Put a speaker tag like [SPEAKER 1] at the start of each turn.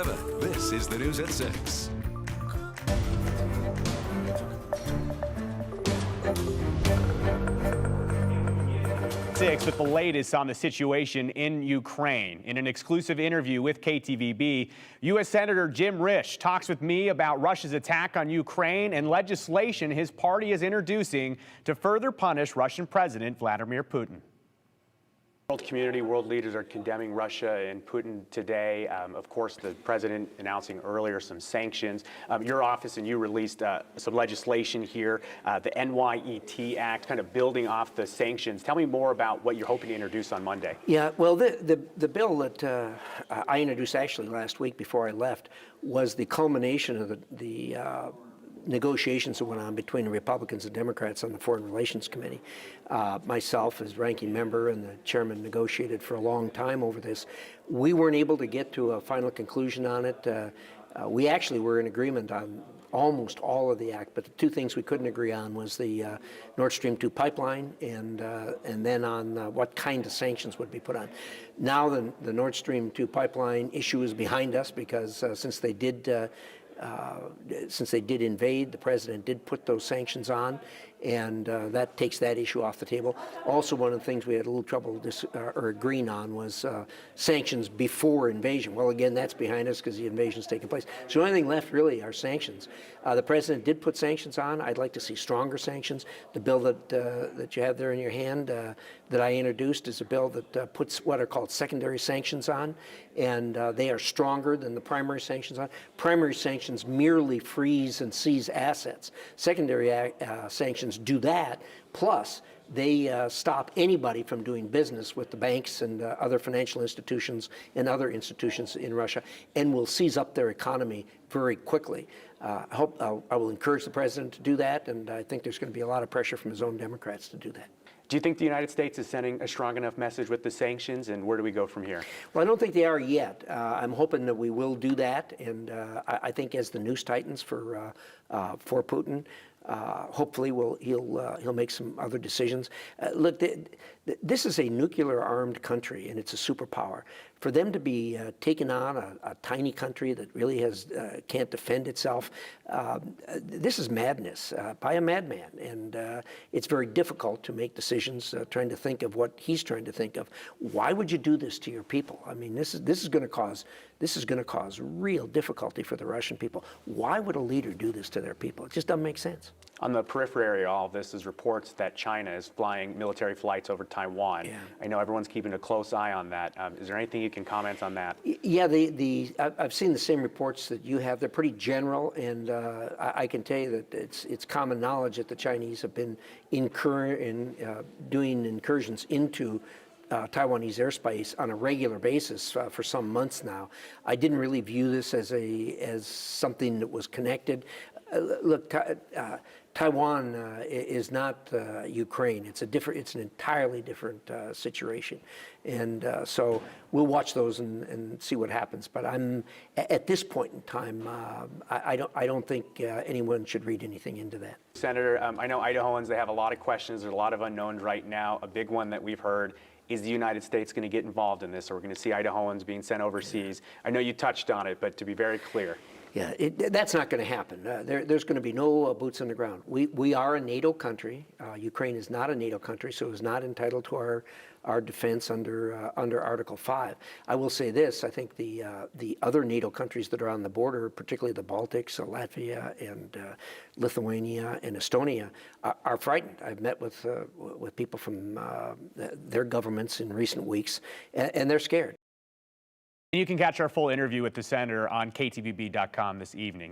[SPEAKER 1] This is the news at 6.
[SPEAKER 2] With the latest on the situation in Ukraine. In an exclusive interview with KTVB, U.S. Senator Jim Risch talks with me about Russia's attack on Ukraine and legislation his party is introducing to further punish Russian President Vladimir Putin. World community, world leaders are condemning Russia and Putin today. Of course, the president announcing earlier some sanctions. Your office and you released some legislation here, the NYET Act, kind of building off the sanctions. Tell me more about what you're hoping to introduce on Monday.
[SPEAKER 3] Yeah, well, the bill that I introduced actually last week before I left was the culmination of the negotiations that went on between the Republicans and Democrats on the Foreign Relations Committee. Myself as ranking member and the chairman negotiated for a long time over this. We weren't able to get to a final conclusion on it. We actually were in agreement on almost all of the act, but the two things we couldn't agree on was the Nord Stream 2 pipeline and then on what kind of sanctions would be put on. Now the Nord Stream 2 pipeline issue is behind us because since they did invade, the president did put those sanctions on, and that takes that issue off the table. Also, one of the things we had a little trouble agreeing on was sanctions before invasion. Well, again, that's behind us because the invasion's taken place. So the only thing left really are sanctions. The president did put sanctions on. I'd like to see stronger sanctions. The bill that you have there in your hand that I introduced is a bill that puts what are called secondary sanctions on, and they are stronger than the primary sanctions on. Primary sanctions merely freeze and seize assets. Secondary sanctions do that, plus they stop anybody from doing business with the banks and other financial institutions and other institutions in Russia, and will seize up their economy very quickly. I will encourage the president to do that, and I think there's going to be a lot of pressure from his own Democrats to do that.
[SPEAKER 2] Do you think the United States is sending a strong enough message with the sanctions, and where do we go from here?
[SPEAKER 3] Well, I don't think they are yet. I'm hoping that we will do that, and I think as the news tightens for Putin, hopefully he'll make some other decisions. Look, this is a nuclear-armed country, and it's a superpower. For them to be taking on a tiny country that really can't defend itself, this is madness by a madman, and it's very difficult to make decisions trying to think of what he's trying to think of. Why would you do this to your people? I mean, this is going to cause real difficulty for the Russian people. Why would a leader do this to their people? It just doesn't make sense.
[SPEAKER 2] On the periphery of all of this is reports that China is flying military flights over Taiwan. Yeah. I know everyone's keeping a close eye on that. Is there anything you can comment on that?
[SPEAKER 3] Yeah, I've seen the same reports that you have. They're pretty general, and I can tell you that it's common knowledge that the Chinese have been doing incursions into Taiwanese airspace on a regular basis for some months now. I didn't really view this as something that was connected. Look, Taiwan is not Ukraine. It's an entirely different situation, and so we'll watch those and see what happens. But at this point in time, I don't think anyone should read anything into that.
[SPEAKER 2] Senator, I know Idahoans, they have a lot of questions. There's a lot of unknowns right now. A big one that we've heard is the United States going to get involved in this, or we're going to see Idahoans being sent overseas? I know you touched on it, but to be very clear.
[SPEAKER 3] Yeah, that's not going to happen. There's going to be no boots on the ground. We are a NATO country. Ukraine is not a NATO country, so is not entitled to our defense under Article 5. I will say this: I think the other NATO countries that are on the border, particularly the Baltics, Latvia, and Lithuania, and Estonia, are frightened. I've met with people from their governments in recent weeks, and they're scared.
[SPEAKER 2] You can catch our full interview with the senator on KTVB.com this evening.